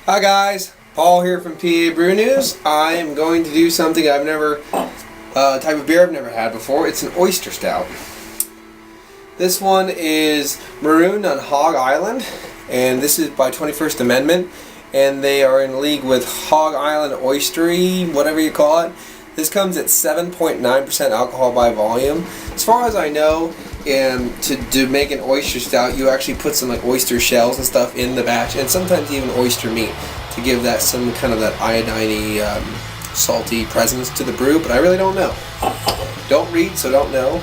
Hi guys, Paul here from PABrewNews. I am going to do something I've never, type of beer I've never had before. It's an oyster stout. This one is Marooned on Hog Island, and this is by 21st Amendment, and they are in league with Hog Island Oystery, whatever you call it. This comes at 7.9% alcohol by volume. As far as I know, to make an oyster stout, you actually put some like oyster shells and stuff in the batch, and sometimes even oyster meat to give that some kind of that iodine-y, salty presence to the brew. But I really don't know. Don't read, so don't know.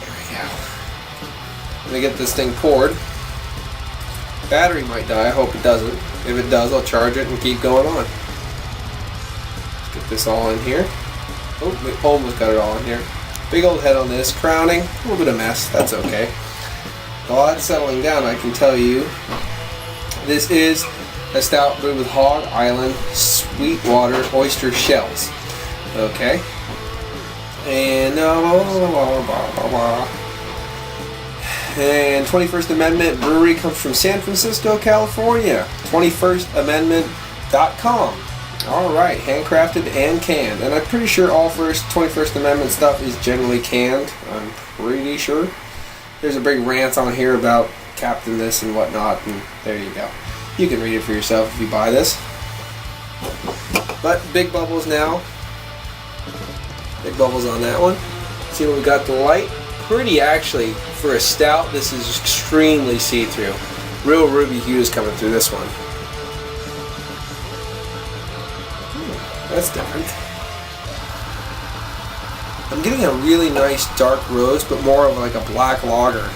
There we go. I'm gonna get this thing poured. Battery might die. I hope it doesn't. If it does, I'll charge it and keep going on. Get this all in here. Oh, we almost got it all in here. Big old head on this, crowning, a little bit of mess, that's okay. While that's settling down, I can tell you, this is a stout brewed with Hog Island Sweetwater oyster shells. Okay. And, and 21st Amendment Brewery comes from San Francisco, California. 21stamendment.com. Alright, handcrafted and canned. And I'm pretty sure all 21st Amendment stuff is generally canned. I'm pretty sure. There's a big rant on here about Captain this and whatnot, and there you go. You can read it for yourself if you buy this. But big bubbles now. Big bubbles on that one. See what we got to light? Pretty actually. For a stout, this is extremely see-through. Real ruby hues coming through this one. That's different. I'm getting a really nice dark roast, but more of like a black lager.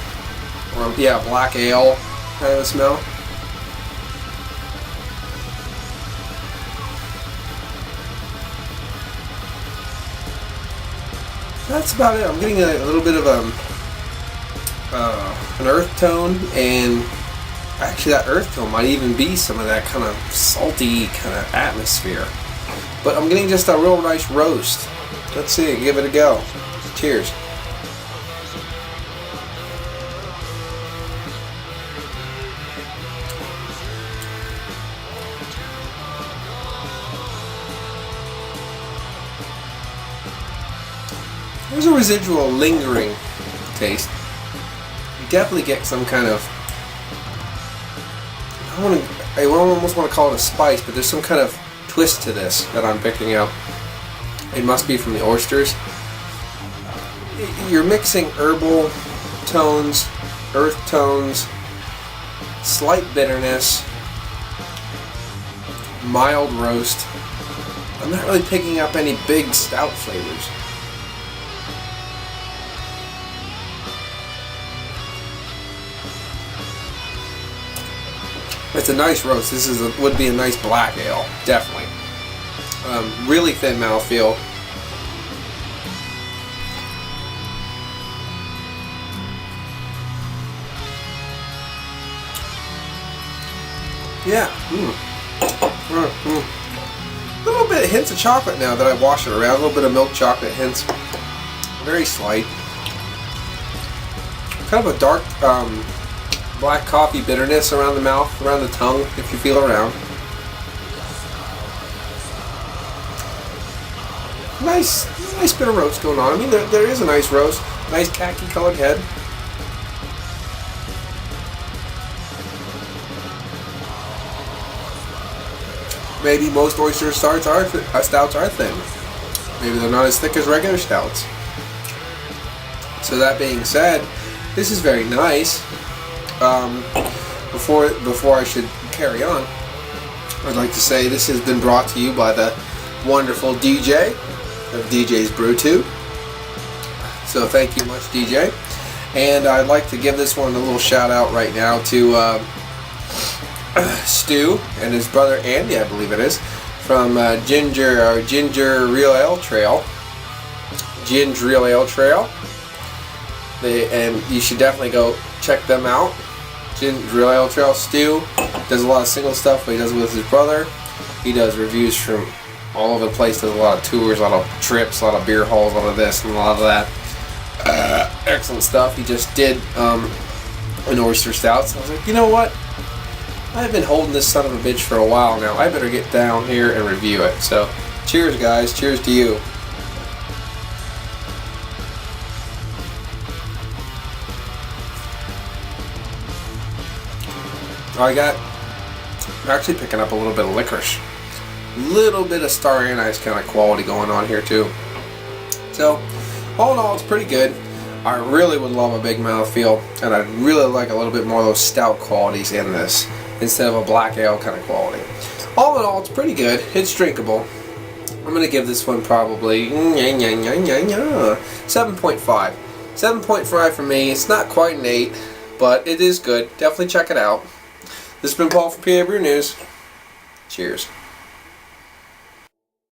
Or, yeah, black ale kind of a smell. That's about it. I'm getting a little bit of an earth tone, and actually that earth tone might even be some of that kind of salty kind of atmosphere. But I'm getting just a real nice roast. Let's see, give it a go. Cheers. There's a residual lingering taste. You definitely get some kind of, I almost want to call it a spice, but there's some kind of twist to this that I'm picking up. It must be from the oysters. You're mixing herbal tones, earth tones, slight bitterness, mild roast. I'm not really picking up any big stout flavors. It's a nice roast. This would be a nice black ale, definitely. Really thin mouthfeel. Yeah. A little bit hints of chocolate now that I wash it around. A little bit of milk chocolate hints. Very slight. Kind of a dark black coffee bitterness around the mouth, around the tongue, if you feel around. Nice bit of roast going on. I mean, there is a nice roast, nice khaki colored head. Maybe most oyster stouts are thin. Maybe they're not as thick as regular stouts. So that being said, this is very nice. Before I should carry on, I'd like to say this has been brought to you by the wonderful DJ of DJSBREWTUBE. So thank you much, DJ. And I'd like to give this one a little shout out right now to Stu and his brother Andy, I believe it is, from Ginger Real Ale Trail. Ginger Real Ale Trail. And you should definitely go check them out. Real Ale Trail. Stu does a lot of single stuff, but he does it with his brother. He does reviews from all over the place, does a lot of tours, a lot of trips, a lot of beer hauls, a lot of this and a lot of that. Excellent stuff. He just did an oyster stout, so I was like, you know what? I've been holding this son of a bitch for a while now. I better get down here and review it. So, cheers guys, cheers to you. I'm actually picking up a little bit of licorice. Little bit of star anise kind of quality going on here too. So, all in all, it's pretty good. I really would love a big mouthfeel, and I'd really like a little bit more of those stout qualities in this, instead of a black ale kind of quality. All in all, it's pretty good. It's drinkable. I'm going to give this one probably 7.5. 7.5 for me. It's not quite an 8, but it is good. Definitely check it out. This has been Paul from PA Brew News. Cheers.